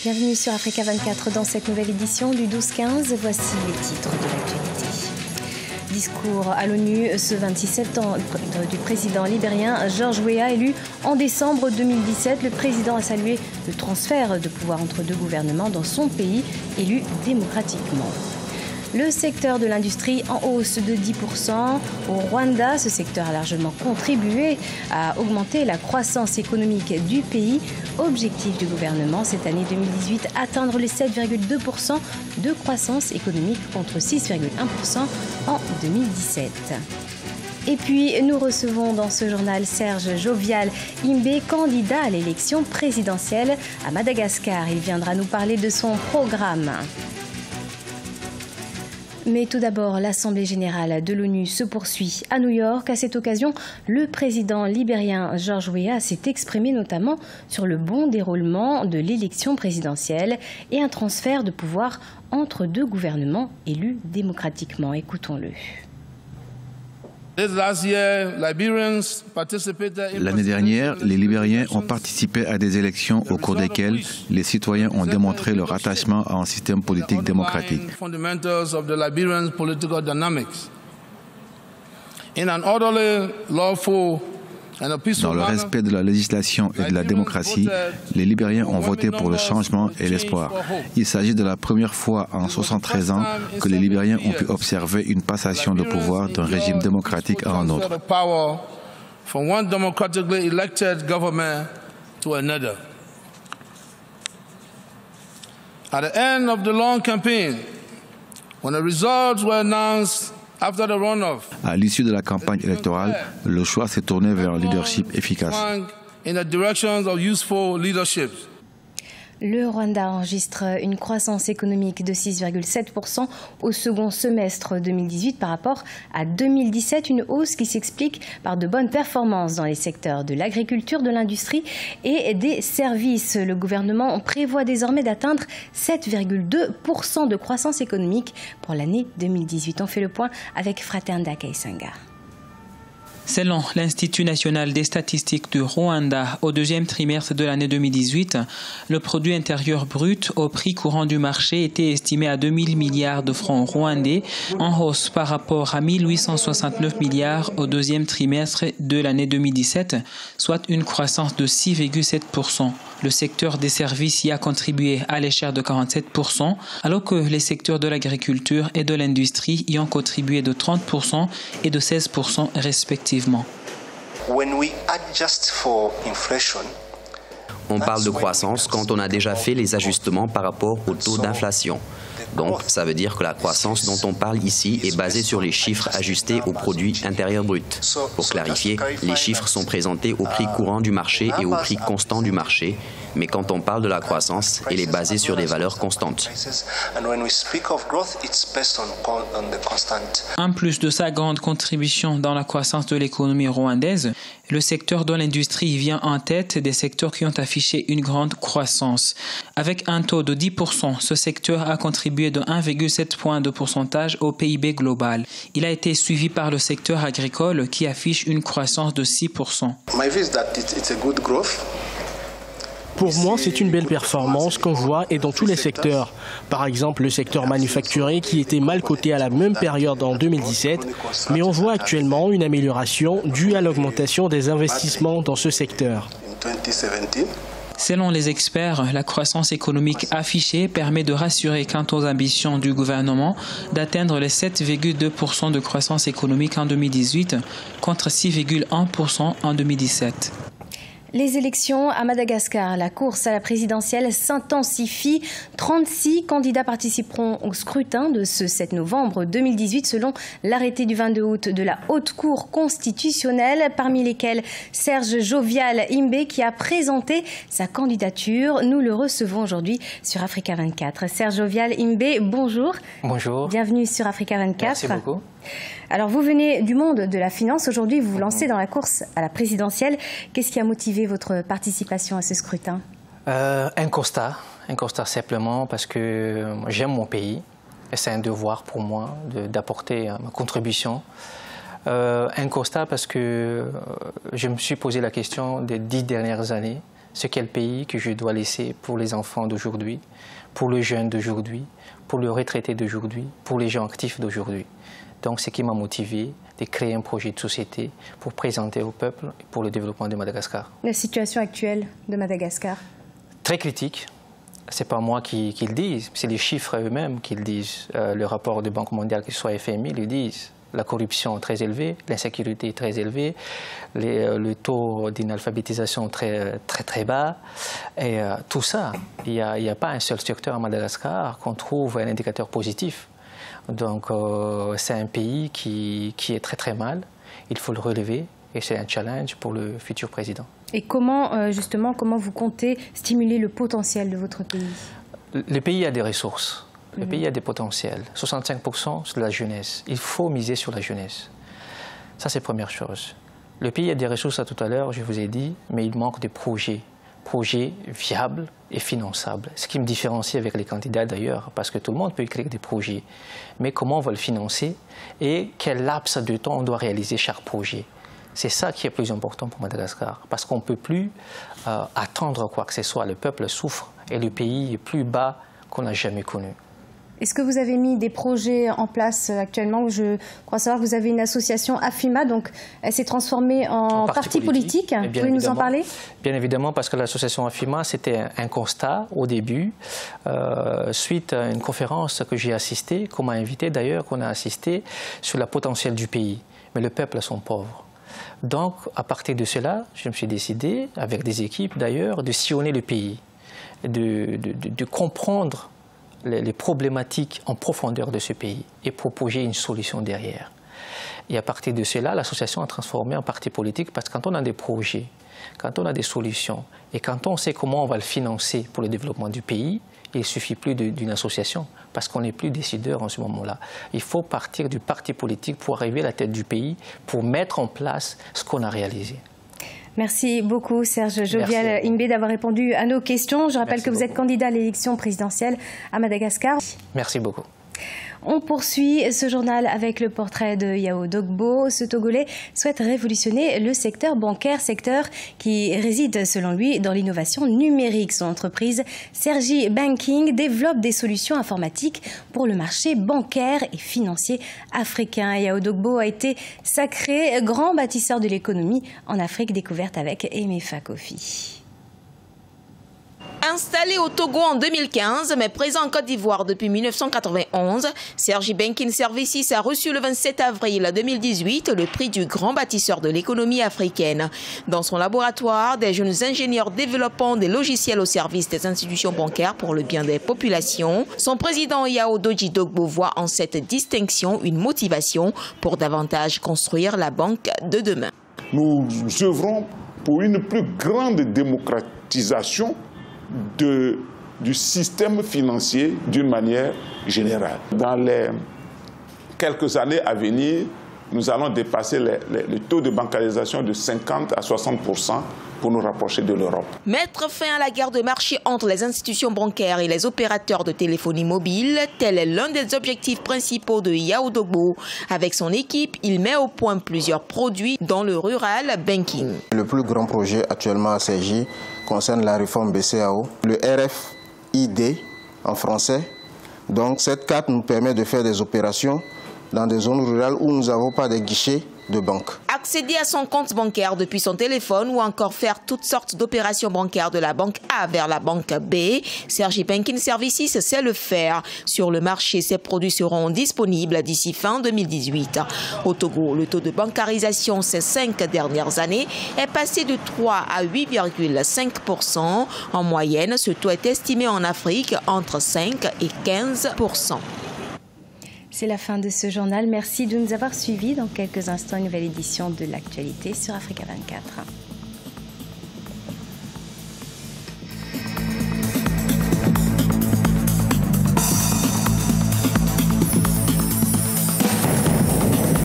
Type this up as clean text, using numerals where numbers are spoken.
Bienvenue sur Africa 24 dans cette nouvelle édition du 12-15. Voici les titres de l'actualité. Discours à l'ONU ce 26 septembre du président libérien George Weah, élu en décembre 2017. Le président a salué le transfert de pouvoir entre deux gouvernements dans son pays, élu démocratiquement. Le secteur de l'industrie en hausse de 10%. Au Rwanda, ce secteur a largement contribué à augmenter la croissance économique du pays. Objectif du gouvernement cette année 2018, atteindre les 7,2% de croissance économique contre 6,1% en 2017. Et puis, nous recevons dans ce journal Serge Jovial Imbe, candidat à l'élection présidentielle à Madagascar. Il viendra nous parler de son programme. Mais tout d'abord, l'Assemblée générale de l'ONU se poursuit à New York. À cette occasion, le président libérien George Weah s'est exprimé notamment sur le bon déroulement de l'élection présidentielle et un transfert de pouvoir entre deux gouvernements élus démocratiquement. Écoutons-le. L'année dernière, les Libériens ont participé à des élections au cours desquelles les citoyens ont démontré leur attachement à un système politique démocratique. Dans le respect de la législation et de la démocratie, les Libériens ont voté pour le changement et l'espoir. Il s'agit de la première fois en 73 ans que les Libériens ont pu observer une passation de pouvoir d'un régime démocratique à un autre. At the end of the long campaign, when the results were announced, à l'issue de la campagne électorale, le choix s'est tourné vers un leadership efficace. Le Rwanda enregistre une croissance économique de 6,7% au second semestre 2018 par rapport à 2017, une hausse qui s'explique par de bonnes performances dans les secteurs de l'agriculture, de l'industrie et des services. Le gouvernement prévoit désormais d'atteindre 7,2% de croissance économique pour l'année 2018. On fait le point avec Fraternda Kaisanga. Selon l'Institut national des statistiques du Rwanda, au deuxième trimestre de l'année 2018, le produit intérieur brut au prix courant du marché était estimé à 2000 milliards de francs rwandais, en hausse par rapport à 1869 milliards au deuxième trimestre de l'année 2017, soit une croissance de 6,7%. Le secteur des services y a contribué à l'échelle de 47%, alors que les secteurs de l'agriculture et de l'industrie y ont contribué de 30% et de 16% respectivement. On parle de croissance quand on a déjà fait les ajustements par rapport au taux d'inflation. Donc, ça veut dire que la croissance dont on parle ici est basée sur les chiffres ajustés au produit intérieur brut. Pour clarifier, les chiffres sont présentés au prix courant du marché et au prix constant du marché, mais quand on parle de la croissance, elle est basée sur des valeurs constantes. En plus de sa grande contribution dans la croissance de l'économie rwandaise, le secteur de l'industrie vient en tête des secteurs qui ont affiché une grande croissance. Avec un taux de 10%, ce secteur a contribué de 1,7 point de pourcentage au PIB global. Il a été suivi par le secteur agricole qui affiche une croissance de 6%. Pour moi, c'est une belle performance qu'on voit et dans tous les secteurs. Par exemple, le secteur manufacturier qui était mal coté à la même période en 2017, mais on voit actuellement une amélioration due à l'augmentation des investissements dans ce secteur. Selon les experts, la croissance économique affichée permet de rassurer quant aux ambitions du gouvernement d'atteindre les 7,2% de croissance économique en 2018 contre 6,1% en 2017. Les élections à Madagascar, la course à la présidentielle s'intensifie. 36 candidats participeront au scrutin de ce 7 novembre 2018 selon l'arrêté du 22 août de la Haute Cour constitutionnelle, parmi lesquels Serge Jovial Imbe qui a présenté sa candidature. Nous le recevons aujourd'hui sur Africa 24. Serge Jovial Imbe, bonjour. Bonjour. Bienvenue sur Africa 24. Merci beaucoup. Alors vous venez du monde de la finance, aujourd'hui vous vous lancez dans la course à la présidentielle. Qu'est-ce qui a motivé votre participation à ce scrutin? Un constat simplement parce que j'aime mon pays et c'est un devoir pour moi d'apporter ma contribution. Un constat parce que je me suis posé la question des 10 dernières années, c'est quel pays que je dois laisser pour les enfants d'aujourd'hui, pour les jeunes d'aujourd'hui, pour les retraités d'aujourd'hui, pour les gens actifs d'aujourd'hui. Donc, ce qui m'a motivé de créer un projet de société pour présenter au peuple pour le développement de Madagascar. La situation actuelle de Madagascar? Très critique. Ce n'est pas moi qui le dis, c'est les chiffres eux-mêmes qui le disent. Le rapport de Banque mondiale, que ce soit FMI, le disent. La corruption très élevée, l'insécurité très élevée, le taux d'inalphabétisation très bas. Et tout ça, il n'y a pas un seul secteur à Madagascar qu'on trouve un indicateur positif. Donc c'est un pays qui est très mal. Il faut le relever et c'est un challenge pour le futur président. Et comment, justement, comment vous comptez stimuler le potentiel de votre pays? Le pays a des ressources. Le pays a des potentiels. 65% c'est de la jeunesse. Il faut miser sur la jeunesse. Ça, c'est la première chose. Le pays a des ressources, à tout à l'heure, je vous ai dit, mais il manque de projets viables et finançables. Ce qui me différencie avec les candidats d'ailleurs, parce que tout le monde peut écrire des projets. Mais comment on va le financer et quel laps de temps on doit réaliser chaque projet? C'est ça qui est plus important pour Madagascar, parce qu'on ne peut plus attendre quoi que ce soit. Le peuple souffre et le pays est plus bas qu'on n'a jamais connu. Est-ce que vous avez mis des projets en place actuellement? Je crois savoir que vous avez une association AFIMA, donc elle s'est transformée en parti politique. Vous pouvez nous en parler? Bien évidemment, parce que l'association AFIMA, c'était un constat au début, suite à une conférence que j'ai assistée, qu'on m'a invité d'ailleurs, qu'on a assisté, sur le potentiel du pays. Mais le peuple sont pauvres. Donc, à partir de cela, je me suis décidé, avec des équipes d'ailleurs, de sillonner le pays, de comprendre les problématiques en profondeur de ce pays et proposer une solution derrière. Et à partir de cela, l'association a transformé en parti politique parce que quand on a des projets, quand on a des solutions et quand on sait comment on va le financer pour le développement du pays, il ne suffit plus d'une association parce qu'on n'est plus décideur en ce moment-là. Il faut partir du parti politique pour arriver à la tête du pays, pour mettre en place ce qu'on a réalisé. Merci beaucoup Serge Jovial Ingbé d'avoir répondu à nos questions. Je rappelle que vous êtes candidat à l'élection présidentielle à Madagascar. Merci beaucoup. On poursuit ce journal avec le portrait de Yao Dogbo. Ce Togolais souhaite révolutionner le secteur bancaire, secteur qui réside selon lui dans l'innovation numérique. Son entreprise Sergi Banking développe des solutions informatiques pour le marché bancaire et financier africain. Yao Dogbo a été sacré grand bâtisseur de l'économie en Afrique, découverte avec Emefa Kofi. Installé au Togo en 2015, mais présent en Côte d'Ivoire depuis 1991, Sergi Banking Services a reçu le 27 avril 2018 le prix du grand bâtisseur de l'économie africaine. Dans son laboratoire, des jeunes ingénieurs développant des logiciels au service des institutions bancaires pour le bien des populations. Son président Yao Dogbo voit en cette distinction une motivation pour davantage construire la banque de demain. Nous œuvrons pour une plus grande démocratisation du système financier d'une manière générale. Dans les quelques années à venir, nous allons dépasser le taux de bancarisation de 50 à 60% pour nous rapprocher de l'Europe. Mettre fin à la guerre de marché entre les institutions bancaires et les opérateurs de téléphonie mobile, tel est l'un des objectifs principaux de Yao Dogbo. Avec son équipe, il met au point plusieurs produits dans le rural banking. Le plus grand projet actuellement à Sergi concerne la réforme BCAO, le RFID en français. Donc cette carte nous permet de faire des opérations dans des zones rurales où nous n'avons pas de guichets de banque. Accéder à son compte bancaire depuis son téléphone ou encore faire toutes sortes d'opérations bancaires de la banque A vers la banque B, Sergi Banking Services sait le faire. Sur le marché, ces produits seront disponibles d'ici fin 2018. Au Togo, le taux de bancarisation ces 5 dernières années est passé de 3 à 8,5%. En moyenne, ce taux est estimé en Afrique entre 5 et 15%. C'est la fin de ce journal. Merci de nous avoir suivis. Dans quelques instants, une nouvelle édition de l'actualité sur Africa 24.